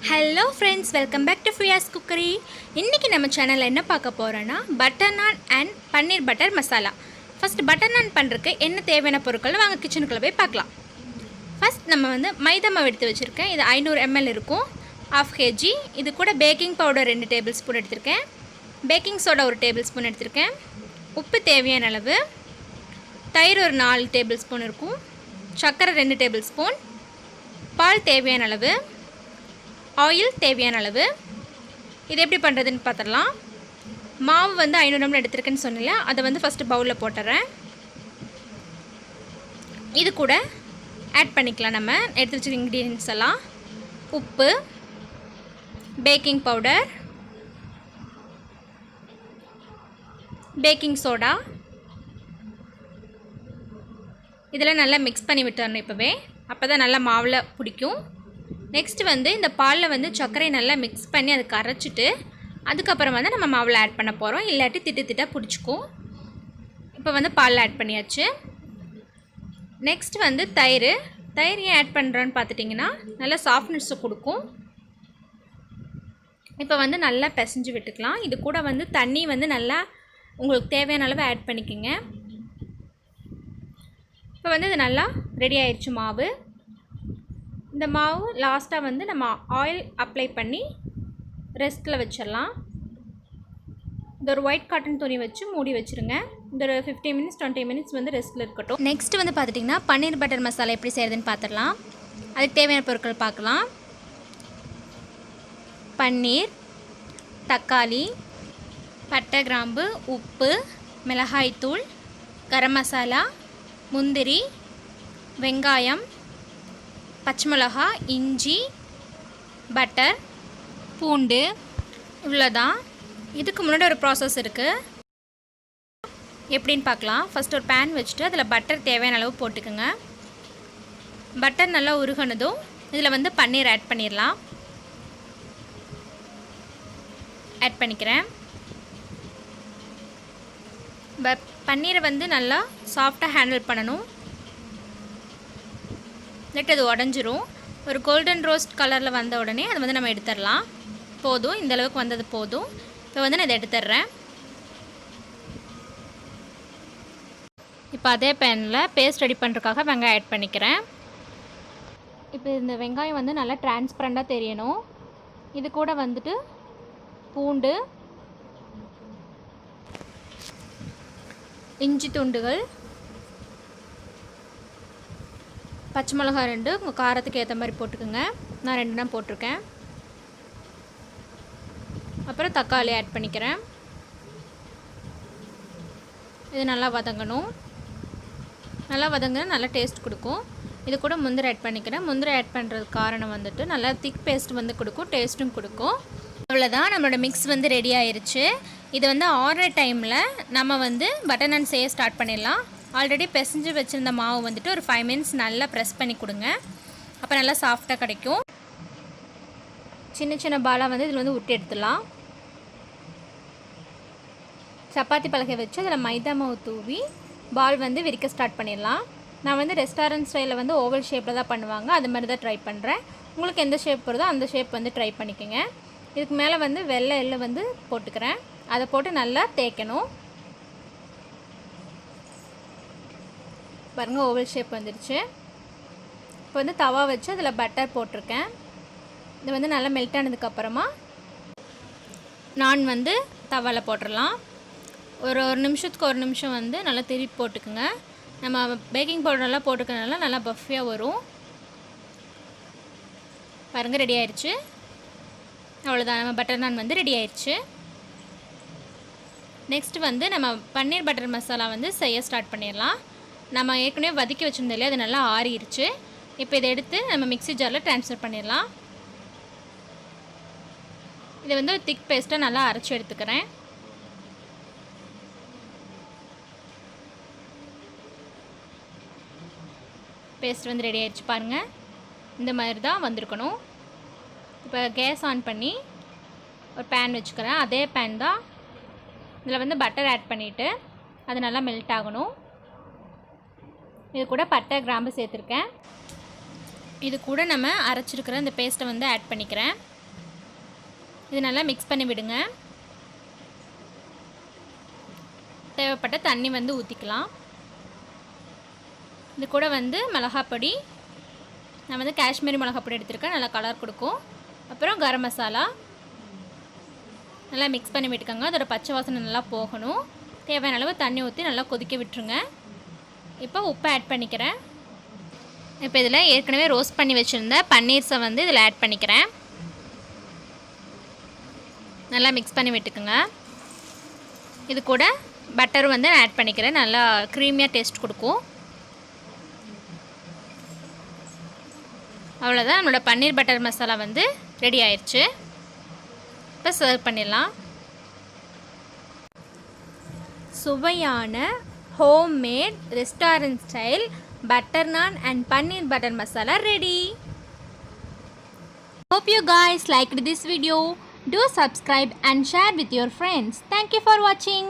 Hello friends, welcome back to Fiaz cookery. இன்றைக்கி நம்ம சேனலில் என்ன பார்க்க போகிறோன்னா butter naan and paneer butter masala. First butter naan பண்ணுறதுக்கு என்ன தேவையான பொருட்கள் வாங்க கிச்சனுக்குள்ளே போய் பார்க்கலாம். ஃபஸ்ட் நம்ம மைதா மாவு எடுத்து வச்சுருக்கேன். இது 500 ml இருக்கும், 1/2 kg. இது கூட பேக்கிங் பவுடர் 2 டேபிள் ஸ்பூன் எடுத்திருக்கேன், பேக்கிங் சோடா 1 டேபிள் ஸ்பூன் எடுத்திருக்கேன், உப்பு தேவையான அளவு, தயிர் ஒரு 4 டேபிள் ஸ்பூன் இருக்கும், சர்க்கரை 2 டேபிள் ஸ்பூன், பால் தேவையான அளவு, ஆயில் தேவையான அளவு. இது எப்படி பண்ணுறதுன்னு பார்த்துடலாம். மாவு 500 ml எடுத்துருக்கேன்னு சொன்னல, அதை ஃபஸ்ட்டு பவுலில் போட்டுறேன். இது கூட ஆட் பண்ணிக்கலாம் நம்ம எடுத்து வச்சுருக்க இன்க்ரீடியன்ட்ஸ் எல்லாம். உப்பு, பேக்கிங் பவுடர், பேக்கிங் சோடா, இதெல்லாம் நல்லா மிக்ஸ் பண்ணி விட்டுறணும் இப்போவே, அப்போ தான் நல்லா மாவில் பிடிக்கும். நெக்ஸ்ட்டு இந்த பாலில் சர்க்கரை நல்லா மிக்ஸ் பண்ணி அதை கரைச்சிட்டு அதுக்கப்புறம் நம்ம மாவில் ஆட் பண்ண போகிறோம். இல்லாட்டி திட்டாக பிடிச்சிக்கும். இப்போ பாலில் ஆட் பண்ணியாச்சு. நெக்ஸ்ட் தயிர் ஏன் ஆட் பண்ணுறோன்னு பார்த்துட்டிங்கன்னா நல்லா சாஃப்ட்னஸை கொடுக்கும். இப்போ நல்லா பிசைஞ்சு விட்டுக்கலாம். இது கூட தண்ணி நல்லா உங்களுக்கு தேவையான அளவு ஆட் பண்ணிக்கோங்க. இப்போ இது நல்லா ரெடி ஆயிடுச்சு மாவு. இந்த மாவு லாஸ்ட்டாக நம்ம ஆயில் அப்ளை பண்ணி ரெஸ்ட்டில் வச்சிடலாம். இந்த ஒரு ஒயிட் காட்டன் துணி வச்சு மூடி வச்சுருங்க. இந்த ஒரு 15 minutes 20 minutes ரெஸ்ட்டில் இருக்கட்டும். நெக்ஸ்ட் பார்த்துட்டிங்கன்னா பன்னீர் பட்டர் மசாலா எப்படி செய்கிறதுன்னு பார்த்துடலாம். அதுக்கு தேவையான பொருட்கள் பார்க்கலாம். பன்னீர், தக்காளி, பட்டை, கிராம்பு, உப்பு, மிளகாய்த்தூள், கரம் மசாலா, முந்திரி, வெங்காயம், பச்சை மிளகா, இஞ்சி, பட்டர், பூண்டு, இவ்வளோதான். இதுக்கு முன்னாடி ஒரு ப்ராசஸ் இருக்குது, எப்படின்னு பார்க்கலாம். ஃபஸ்ட் ஒரு பேன் வச்சுட்டு அதில் பட்டர் தேவையான அளவு போட்டுக்கோங்க. பட்டர் நல்லா உருகனதும் இதில் பன்னீர் ஆட் பண்ணிடலாம். ஆட் பண்ணிக்கிறேன். பன்னீரை நல்லா சாஃப்டாக ஹேண்டில் பண்ணணும். அது உடஞ்சிரும். ஒரு கோல்டன் ரோஸ்ட் கலரில் வந்த உடனே அதை நம்ம எடுத்துடலாம். போதும், இந்தளவுக்கு வந்தது போதும். இப்போ நான் இதை எடுத்துடுறேன். இப்போ அதே பேனில் பேஸ்ட் ரெடி பண்ணுறதுக்காக வெங்காயம் ஆட் பண்ணிக்கிறேன். இப்போ இந்த வெங்காயம் நல்லா டிரான்ஸ்பரண்ட்டாக தெரியணும். இது கூட பூண்டு, இஞ்சி துண்டுகள், பச்சை மிளகா 2 உங்கள் காரத்துக்கு ஏற்ற மாதிரி போட்டுக்கோங்க. நான் 2 தான் போட்டிருக்கேன். அப்புறம் தக்காளி ஆட் பண்ணிக்கிறேன். இது நல்லா வதங்கணும். நல்லா வதங்கினா நல்லா டேஸ்ட் கொடுக்கும். இது கூட முந்திரி ஆட் பண்ணிக்கிறேன். முந்திரி ஆட் பண்ணுறதுக்கு காரணம் நல்லா திக் பேஸ்ட் கொடுக்கும், டேஸ்ட்டும் கொடுக்கும். அவ்வளோதான், நம்மளோட மிக்ஸ் ரெடி ஆயிடுச்சு. இது ஆறுற டைமில் நம்ம பட்டர் நான் செய்ய ஸ்டார்ட் பண்ணிடலாம். ஆல்ரெடி பிசைஞ்சு வச்சுருந்த மாவு ஒரு 5 minutes நல்லா ப்ரெஸ் பண்ணி கொடுங்க. அப்போ நல்லா சாஃப்டாக கிடைக்கும். சின்ன சின்ன பாலாக இதில் உருட்டி எடுத்துடலாம். சப்பாத்தி பலகை வச்சு அதில் மைதா மாவு தூவி பால் விரிக்க ஸ்டார்ட் பண்ணிடலாம். நான் ரெஸ்டாரண்ட் ஸ்டைலில் ஓவல் ஷேப்பில் தான் பண்ணுவாங்க, அது மாதிரி தான் ட்ரை பண்ணுறேன். உங்களுக்கு எந்த ஷேப் வருதோ அந்த ஷேப் ட்ரை பண்ணிக்கோங்க. இதுக்கு மேலே வெள்ளை எள்ளு போட்டுக்கிறேன். அதை போட்டு நல்லா தேய்க்கணும். பாருங்கள், ஓவல் ஷேப் வந்துடுச்சு. இப்போ தவா வச்சு அதில் பட்டர் போட்டிருக்கேன். இது நல்லா மெல்ட் ஆனதுக்கப்புறமா நான் தவாவில் போட்டுடலாம். ஒரு நிமிஷத்துக்கு ஒரு நிமிஷம் நல்லா திருப்பி போட்டுக்குங்க. நம்ம பேக்கிங் பவுடர்லாம் போட்டுக்கிறதுனால நல்லா பஃபியாக வரும். பாருங்கள், ரெடி ஆயிடுச்சு. அவ்வளோதான், நம்ம பட்டர் நான் ரெடி ஆயிடுச்சு. நெக்ஸ்ட்டு நம்ம பன்னீர் பட்டர் மசாலா செய்ய ஸ்டார்ட் பண்ணிடலாம். நம்ம ஏற்கனவே வதக்கி வச்சுருந்தோம் இல்லையா, அது நல்லா ஆறிடுச்சு. இப்போ இதை எடுத்து நம்ம மிக்ஸி ஜாரில் ட்ரான்ஸ்ஃபர் பண்ணிடலாம். இதை ஒரு திக் பேஸ்ட்டாக நல்லா அரைச்சி எடுத்துக்கிறேன். பேஸ்ட் ரெடி ஆயிடுச்சு. பாருங்கள், இந்த மாதிரி தான் வந்திருக்கணும். இப்போ கேஸ் ஆன் பண்ணி ஒரு பேன் வச்சுக்கிறேன். அதே பேன் தான். இதில் பட்டர் ஆட் பண்ணிவிட்டு அது நல்லா மெல்ட் ஆகணும். இது கூட பட்டை, கிராம்பு சேர்த்துருக்கேன். இது கூட நம்ம அரைச்சிருக்கிற இந்த பேஸ்ட்டை வந்து ஆட் பண்ணிக்கிறேன். இது நல்லா மிக்ஸ் பண்ணி விடுங்க. தேவைப்பட்ட தண்ணி வந்து ஊற்றிக்கலாம். இது கூட வந்து மிளகாப்பொடி, நான் வந்து காஷ்மீரி மிளகாப்பொடி எடுத்துருக்கேன், நல்லா கலர் கொடுக்கும். அப்புறம் கரம் மசாலா நல்லா மிக்ஸ் பண்ணி விட்டுக்கோங்க. அதோட பச்சை வாசனை நல்லா போகணும். தேவையான அளவு தண்ணி ஊற்றி நல்லா கொதிக்க விட்டுருங்க. இப்போ உப்பு ஆட் பண்ணிக்கிறேன். இப்போ இதில் ஏற்கனவே ரோஸ்ட் பண்ணி வச்சுருந்த பன்னீர்ஸை வந்து இதில் ஆட் பண்ணிக்கிறேன். நல்லா மிக்ஸ் பண்ணி விட்டுக்குங்க. இது கூட பட்டர் வந்து ஆட் பண்ணிக்கிறேன். நல்லா க்ரீமியாக டேஸ்ட் கொடுக்கும். அவ்வளோதான், நம்மளோட பன்னீர் பட்டர் மசாலா வந்து ரெடி ஆயிடுச்சு. இப்போ சர்வ் பண்ணிடலாம். சுவையான homemade restaurant style butter naan and paneer butter masala ready. Hope you guys liked this video. Do subscribe and share with your friends. Thank you for watching.